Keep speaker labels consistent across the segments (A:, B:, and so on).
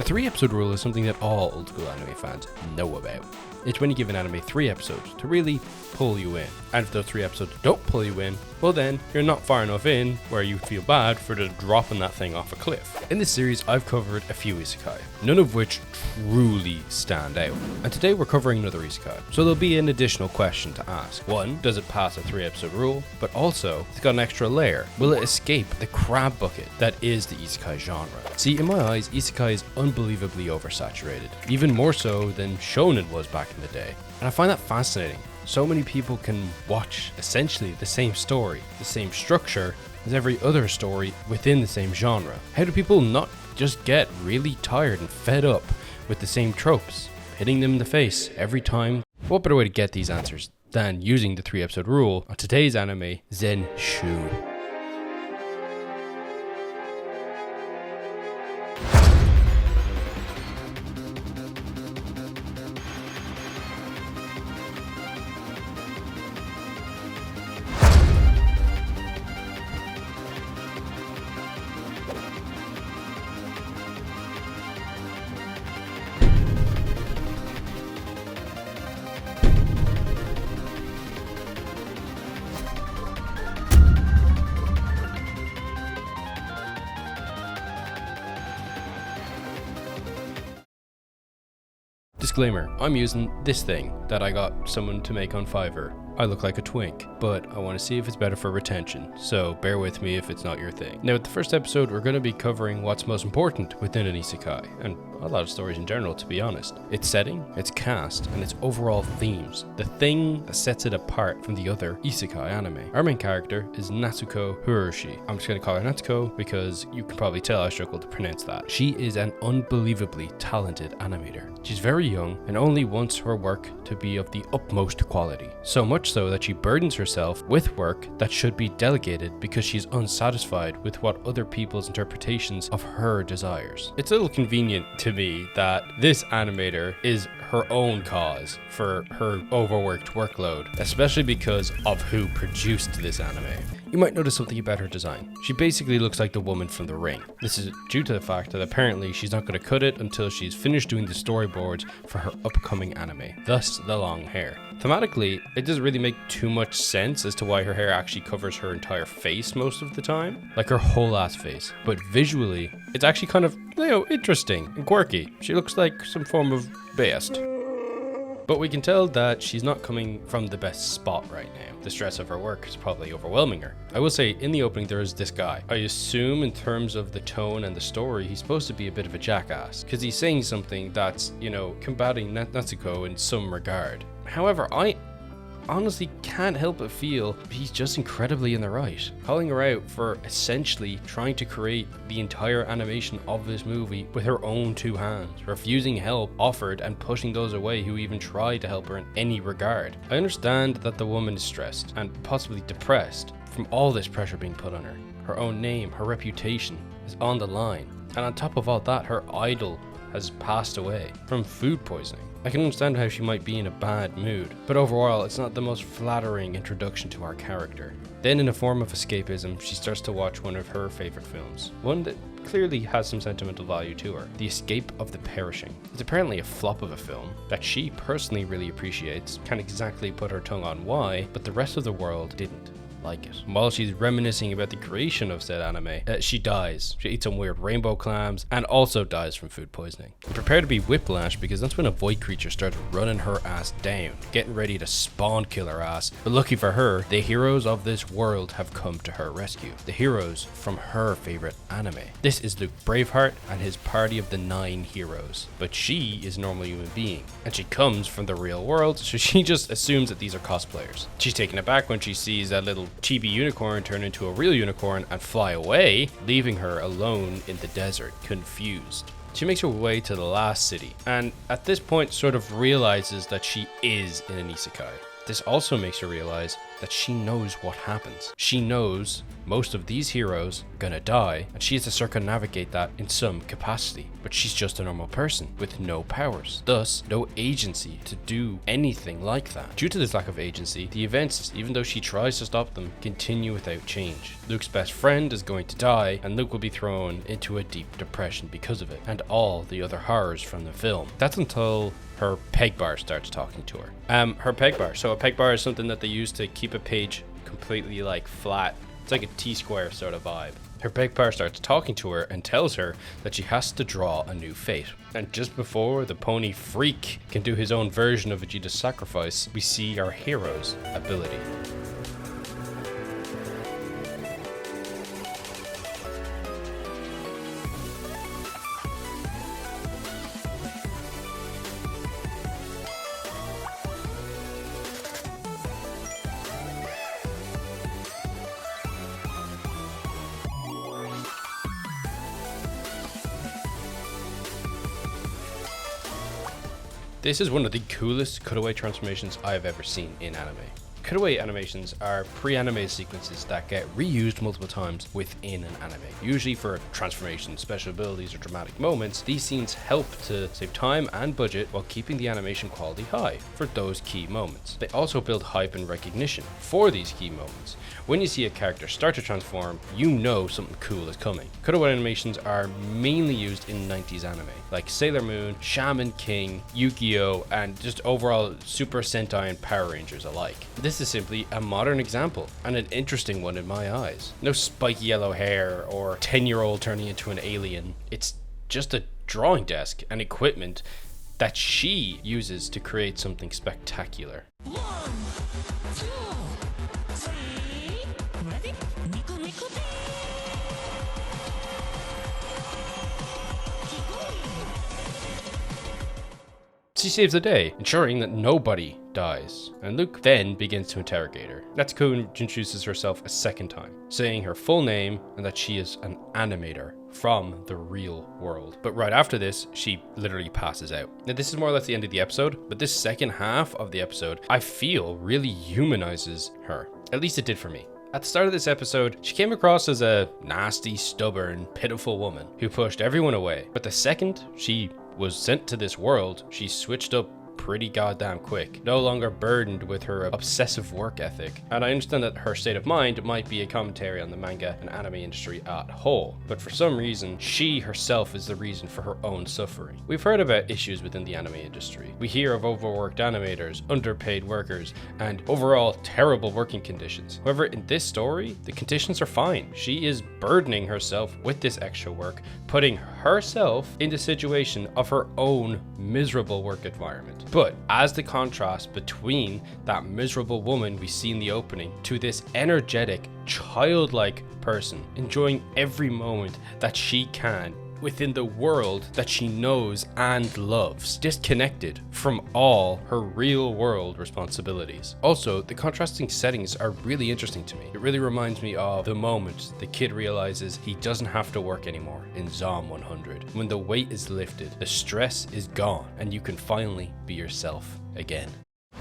A: The 3-episode rule is something that all old school anime fans know about. It's when you give an anime 3 episodes to really pull you in. And if those 3 episodes don't pull you in, well then, you're not far enough in where you feel bad for just dropping that thing off a cliff. In this series, I've covered a few isekai, none of which truly stand out. And today we're covering another isekai, so there'll be an additional question to ask. One, does it pass a 3-episode rule? But also, it's got an extra layer. Will it escape the crab bucket that is the isekai genre? See, in my eyes, isekai is unbelievably oversaturated, even more so than shonen was back in the day. And I find that fascinating. So many people can watch essentially the same story, the same structure as every other story within the same genre. How do people not just get really tired and fed up with the same tropes, hitting them in the face every time? What better way to get these answers than using the 3-episode rule on today's anime, Zenshu. Disclaimer, I'm using this thing that I got someone to make on Fiverr. I look like a twink, but I want to see if it's better for retention, so bear with me if it's not your thing. Now, with the first episode, we're going to be covering what's most important within an isekai, and a lot of stories in general, to be honest. Its setting, its cast, and its overall themes. The thing that sets it apart from the other isekai anime. Our main character is Natsuko Hiroshi. I'm just going to call her Natsuko because you can probably tell I struggle to pronounce that. She is an unbelievably talented animator. She's very young and only wants her work to be of the utmost quality. So much so that she burdens herself with work that should be delegated because she's unsatisfied with what other people's interpretations of her desires. It's a little convenient to me that this animator is her own cause for her overworked workload, especially because of who produced this anime. You might notice something about her design. She basically looks like the woman from The Ring. This is due to the fact that apparently she's not going to cut it until she's finished doing the storyboards for her upcoming anime, thus the long hair. Thematically, it doesn't really make too much sense as to why her hair actually covers her entire face most of the time, like her whole ass face. But visually, it's actually kind of, interesting and quirky. She looks like some form of beast. But we can tell that she's not coming from the best spot right now. The stress of her work is probably overwhelming her. I will say, in the opening, there is this guy. I assume in terms of the tone and the story, he's supposed to be a bit of a jackass, because he's saying something that's, combating Natsuko in some regard. However, I honestly can't help but feel he's just incredibly in the right, calling her out for essentially trying to create the entire animation of this movie with her own 2 hands, refusing help offered and pushing those away who even tried to help her in any regard. I understand that the woman is stressed and possibly depressed from all this pressure being put on her. Her own name, her reputation is on the line, and on top of all that, her idol has passed away from food poisoning. I can understand how she might be in a bad mood, but overall it's not the most flattering introduction to our character. Then in a form of escapism, she starts to watch one of her favorite films, one that clearly has some sentimental value to her, The Escape of the Perishing. It's apparently a flop of a film that she personally really appreciates, can't exactly put her tongue on why, but the rest of the world didn't like it. While she's reminiscing about the creation of said anime, she dies. She eats some weird rainbow clams and also dies from food poisoning. And prepare to be whiplash because that's when a void creature starts running her ass down, getting ready to spawn kill her ass. But lucky for her, the heroes of this world have come to her rescue. The heroes from her favorite anime. This is Luke Braveheart and his party of the 9 heroes. But she is a normal human being and she comes from the real world, so she just assumes that these are cosplayers. She's taken aback when she sees that little chibi unicorn turn into a real unicorn and fly away, leaving her alone in the desert, confused. She makes her way to the last city, and at this point sort of realizes that she is in an isekai. This also makes her realize that she knows what happens. She knows most of these heroes are gonna die, and she has to circumnavigate that in some capacity. But she's just a normal person with no powers, thus no agency to do anything like that. Due to this lack of agency, the events, even though she tries to stop them, continue without change. Luke's best friend is going to die, and Luke will be thrown into a deep depression because of it, and all the other horrors from the film. That's until her peg bar starts talking to her. Her peg bar. So a peg bar is something that they use to keep a page completely like flat. It's like a T-square sort of vibe. Her peg bar starts talking to her and tells her that she has to draw a new fate. And just before the pony freak can do his own version of Vegeta's sacrifice, we see our hero's ability. This is one of the coolest cutaway transformations I've ever seen in anime. Cutaway animations are pre-animated sequences that get reused multiple times within an anime. Usually for transformations, special abilities, or dramatic moments, these scenes help to save time and budget while keeping the animation quality high for those key moments. They also build hype and recognition for these key moments. When you see a character start to transform, you know something cool is coming. Cutaway animations are mainly used in 90s anime, like Sailor Moon, Shaman King, Yu-Gi-Oh!, and just overall Super Sentai and Power Rangers alike. This is simply a modern example, and an interesting one in my eyes. No spiky yellow hair or 10-year-old turning into an alien. It's just a drawing desk and equipment that she uses to create something spectacular.
B: 1, 2, 3, ready? Nico Nico Dee! Keep going!
A: She saves the day, ensuring that nobody dies, and Luke then begins to interrogate her. Natsuko introduces herself a second time, saying her full name and that she is an animator from the real world. But right after this, she literally passes out. Now this is more or less the end of the episode, but this second half of the episode, I feel really humanizes her. At least it did for me. At the start of this episode, she came across as a nasty, stubborn, pitiful woman who pushed everyone away. But the second she was sent to this world, she switched up pretty goddamn quick, no longer burdened with her obsessive work ethic. And I understand that her state of mind might be a commentary on the manga and anime industry at whole, but for some reason, she herself is the reason for her own suffering. We've heard about issues within the anime industry. We hear of overworked animators, underpaid workers, and overall terrible working conditions. However, in this story, the conditions are fine. She is burdening herself with this extra work, putting herself in the situation of her own miserable work environment. But as the contrast between that miserable woman we see in the opening to this energetic, childlike person enjoying every moment that she can within the world that she knows and loves, disconnected from all her real world responsibilities. Also, the contrasting settings are really interesting to me. It really reminds me of the moment the kid realizes he doesn't have to work anymore in Zom 100. When the weight is lifted, the stress is gone, and you can finally be yourself again.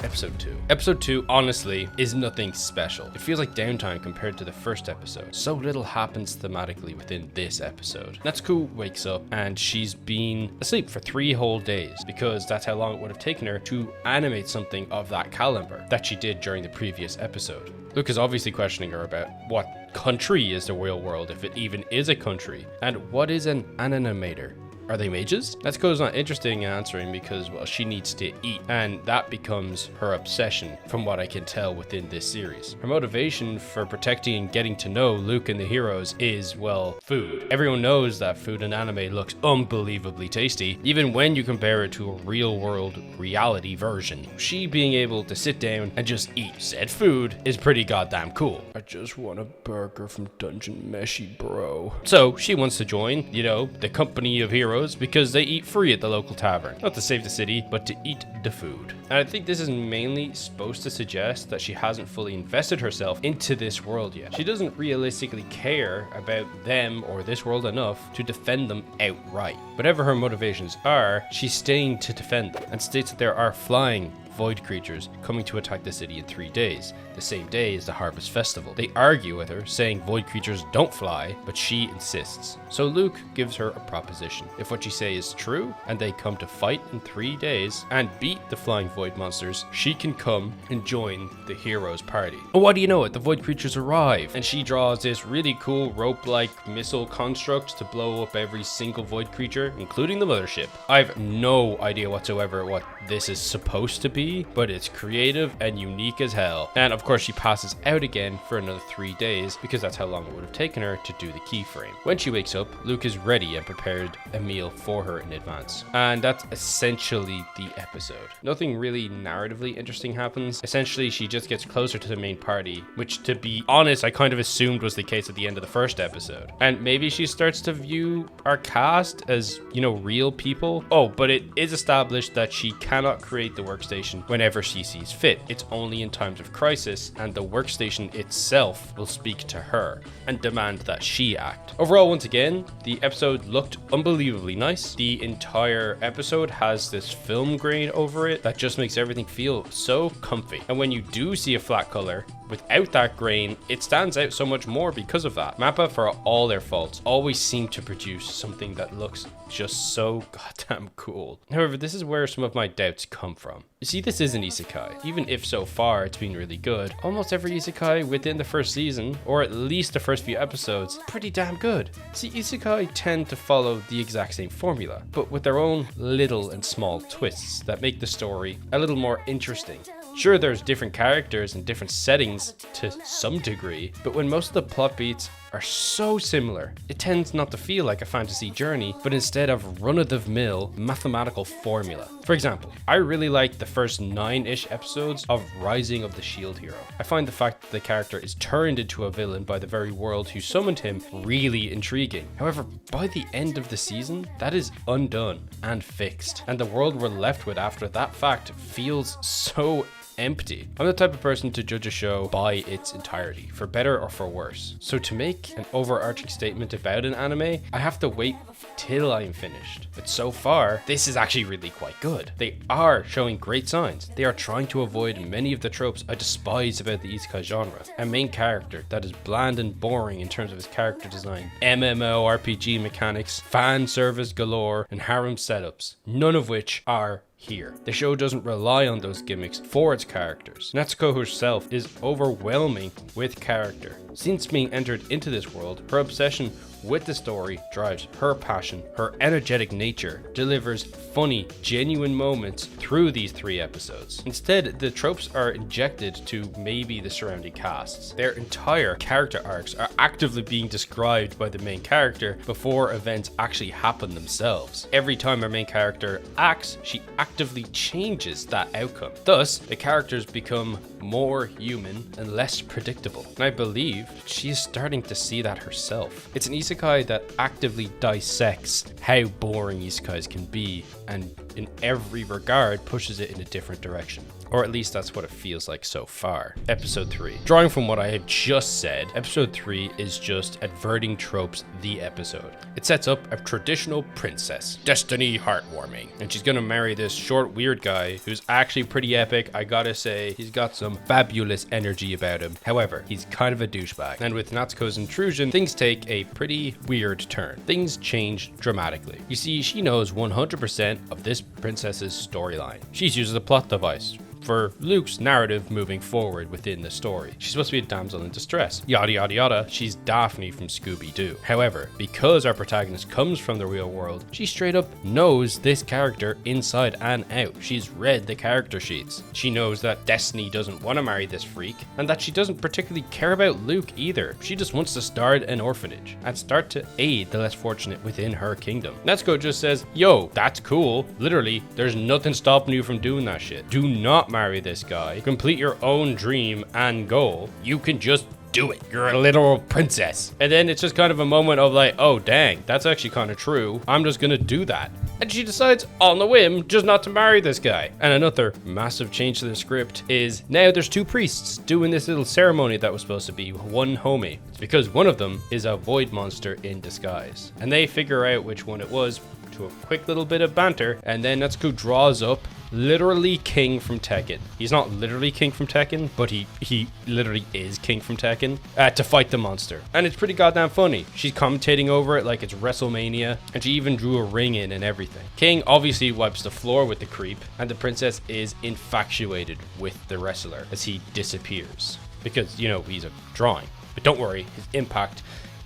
A: Episode 2. Episode 2, honestly, is nothing special. It feels like downtime compared to the first episode. So little happens thematically within this episode. Natsuko wakes up and she's been asleep for 3 whole days because that's how long it would have taken her to animate something of that caliber that she did during the previous episode. Luke is obviously questioning her about what country is the real world, if it even is a country, and what is an animator? Are they mages? Natsuko's not interested in answering because, well, she needs to eat, and that becomes her obsession from what I can tell within this series. Her motivation for protecting and getting to know Luke and the heroes is, well, food. Everyone knows that food in anime looks unbelievably tasty, even when you compare it to a real world reality version. She being able to sit down and just eat said food is pretty goddamn cool. I just want a burger from Dungeon Meshi, bro. So she wants to join, the company of heroes, because they eat free at the local tavern. Not to save the city, but to eat the food. And I think this is mainly supposed to suggest that she hasn't fully invested herself into this world yet. She doesn't realistically care about them or this world enough to defend them outright. Whatever her motivations are, she's staying to defend them, and states that there are flying void creatures coming to attack the city in 3 days, the same day as the Harvest Festival. They argue with her, saying void creatures don't fly, but she insists. So Luke gives her a proposition. If what she says is true, and they come to fight in 3 days and beat the flying void monsters, she can come and join the heroes party. And what do you know it? The void creatures arrive, and she draws this really cool rope-like missile construct to blow up every single void creature, including the mothership. I have no idea whatsoever what this is supposed to be, but it's creative and unique as hell. And of course she passes out again for another 3 days, because that's how long it would have taken her to do the keyframe. When she wakes up, Luke is ready and prepared a meal for her in advance. And that's essentially the episode. Nothing really narratively interesting happens. Essentially, she just gets closer to the main party, which, to be honest, I kind of assumed was the case at the end of the first episode. And maybe she starts to view our cast as, you know, real people. Oh, but it is established that she cannot create the workstation whenever she sees fit. It's only in times of crisis, and the workstation itself will speak to her and demand that she act. Overall, once again, the episode looked unbelievably nice. The entire episode has this film grain over it that just makes everything feel so comfy. And when you do see a flat color without that grain, it stands out so much more because of that. Mappa, for all their faults, always seem to produce something that looks just so goddamn cool. However, this is where some of my doubts come from. You see, this is an isekai. Even if so far it's been really good, almost every isekai within the first season, or at least the first few episodes, pretty damn good. See, isekai tend to follow the exact same formula, but with their own little and small twists that make the story a little more interesting. Sure, there's different characters and different settings to some degree, but when most of the plot beats are so similar, it tends not to feel like a fantasy journey, but instead of run-of-the-mill mathematical formula. For example, I really like the first 9-ish episodes of Rising of the Shield Hero. I find the fact that the character is turned into a villain by the very world who summoned him really intriguing. However, by the end of the season, that is undone and fixed, and the world we're left with after that fact feels so empty. I'm the type of person to judge a show by its entirety, for better or for worse. So to make an overarching statement about an anime, I have to wait till I'm finished. But so far, this is actually really quite good. They are showing great signs. They are trying to avoid many of the tropes I despise about the isekai genre. A main character that is bland and boring in terms of his character design, MMORPG mechanics, fan service galore, and harem setups, none of which are here. The show doesn't rely on those gimmicks for its characters. Natsuko herself is overwhelming with character. Since being entered into this world, her obsession with the story drives her passion. Her energetic nature delivers funny, genuine moments through these 3 episodes. Instead, the tropes are injected to maybe the surrounding casts. Their entire character arcs are actively being described by the main character before events actually happen themselves. Every time our main character acts, she actively changes that outcome. Thus, the characters become more human and less predictable. And I believe she is starting to see that herself. It's an isekai that actively dissects how boring isekais can be, and in every regard pushes it in a different direction. Or at least that's what it feels like so far. Episode 3. Drawing from what I have just said, episode 3 is just adverting tropes the episode. It sets up a traditional princess, destiny heartwarming, and she's gonna marry this short weird guy who's actually pretty epic. I gotta say, he's got some fabulous energy about him. However, he's kind of a douchebag. And with Natsuko's intrusion, things take a pretty weird turn. Things change dramatically. You see, she knows 100% of this princess's storyline. She's used as a plot device for Luke's narrative moving forward within the story. She's supposed to be a damsel in distress. Yada yada yada, she's Daphne from Scooby-Doo. However, because our protagonist comes from the real world, she straight up knows this character inside and out. She's read the character sheets. She knows that Destiny doesn't want to marry this freak, and that she doesn't particularly care about Luke either. She just wants to start an orphanage and start to aid the less fortunate within her kingdom. Natsuko just says, yo, that's cool. Literally, there's nothing stopping you from doing that shit. Do not marry this guy. Complete your own dream and goal. You can just do it. You're a literal princess. And then it's just kind of a moment of like, oh dang, that's actually kind of true. I'm just gonna do that. And she decides on the whim just not to marry this guy. And another massive change to the script is now there's 2 priests doing this little ceremony that was supposed to be one homie. It's because one of them is a void monster in disguise. And they figure out which one it was to a quick little bit of banter, and then Natsuko draws up literally King from Tekken. He's not literally King from Tekken, but he literally is King from Tekken, to fight the monster. And it's pretty goddamn funny. She's commentating over it like it's WrestleMania, and she even drew a ring in and everything. King obviously wipes the floor with the creep, and the princess is infatuated with the wrestler as he disappears. Because, you know, he's a drawing. But don't worry, his impact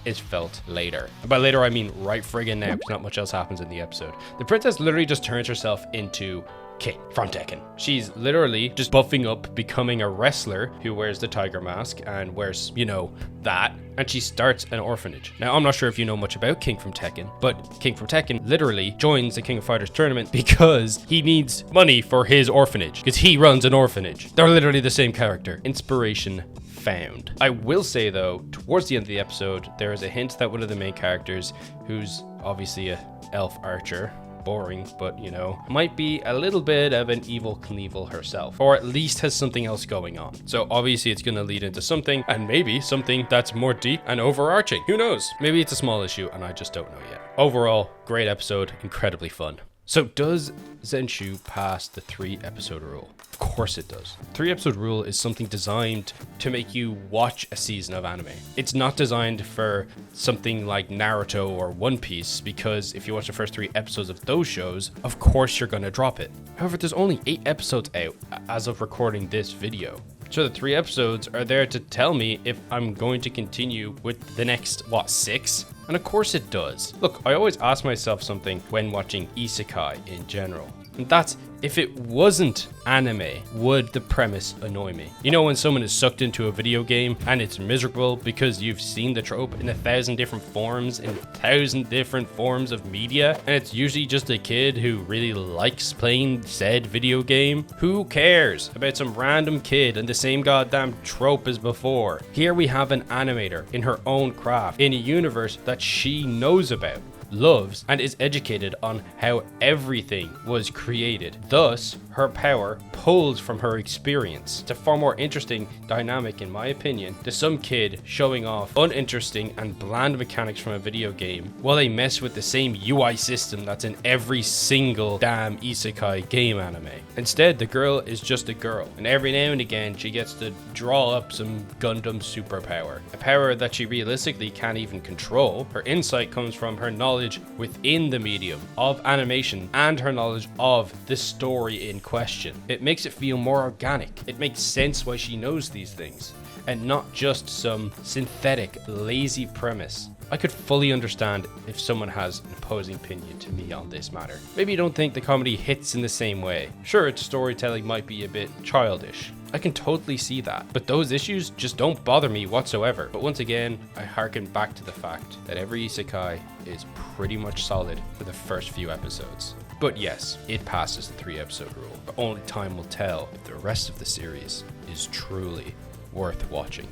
A: is felt later. And by later, I mean right friggin' now, because not much else happens in the episode. The princess literally just turns herself into King from Tekken. She's literally just buffing up, becoming a wrestler who wears the tiger mask and wears, you know, that. And she starts an orphanage. Now, I'm not sure if you know much about King from Tekken, but King from Tekken literally joins the King of Fighters tournament because he needs money for his orphanage, because he runs an orphanage. They're literally the same character. Inspiration found. I will say though, towards the end of the episode, there is a hint that one of the main characters, who's obviously a elf archer, boring, but you know, might be a little bit of an evil Knievel herself, or at least has something else going on. So obviously it's going to lead into something, and maybe something that's more deep and overarching. Who knows? Maybe it's a small issue and I just don't know yet. Overall, great episode, incredibly fun. So does Zenshu pass the 3-episode rule? Of course it does. 3-episode rule is something designed to make you watch a season of anime. It's not designed for something like Naruto or One Piece, because if you watch the first 3 episodes of those shows, of course you're gonna drop it. However, there's only 8 episodes out as of recording this video. So the 3 episodes are there to tell me if I'm going to continue with the next, 6? And of course it does. Look, I always ask myself something when watching Isekai in general. And that's, if it wasn't anime, would the premise annoy me? You know, when someone is sucked into a video game and it's miserable because you've seen the trope in 1,000 different forms, in 1,000 different forms of media, and it's usually just a kid who really likes playing said video game? Who cares about some random kid and the same goddamn trope as before? Here we have an animator in her own craft, in a universe that she knows about, loves, and is educated on how everything was created. Thus, her power pulls from her experience. It's a far more interesting dynamic, in my opinion, to some kid showing off uninteresting and bland mechanics from a video game while they mess with the same UI system that's in every single damn isekai game anime. Instead, the girl is just a girl, and every now and again she gets to draw up some Gundam superpower, a power that she realistically can't even control. Her insight comes from her knowledge within the medium of animation and her knowledge of the story in question. It makes it feel more organic. It makes sense why she knows these things, and not just some synthetic, lazy premise. I could fully understand if someone has an opposing opinion to me on this matter. Maybe you don't think the comedy hits in the same way. Sure, its storytelling might be a bit childish. I can totally see that, but those issues just don't bother me whatsoever. But once again, I harken back to the fact that every isekai is pretty much solid for the first few episodes. But yes, it passes the 3-episode rule, but only time will tell if the rest of the series is truly worth watching.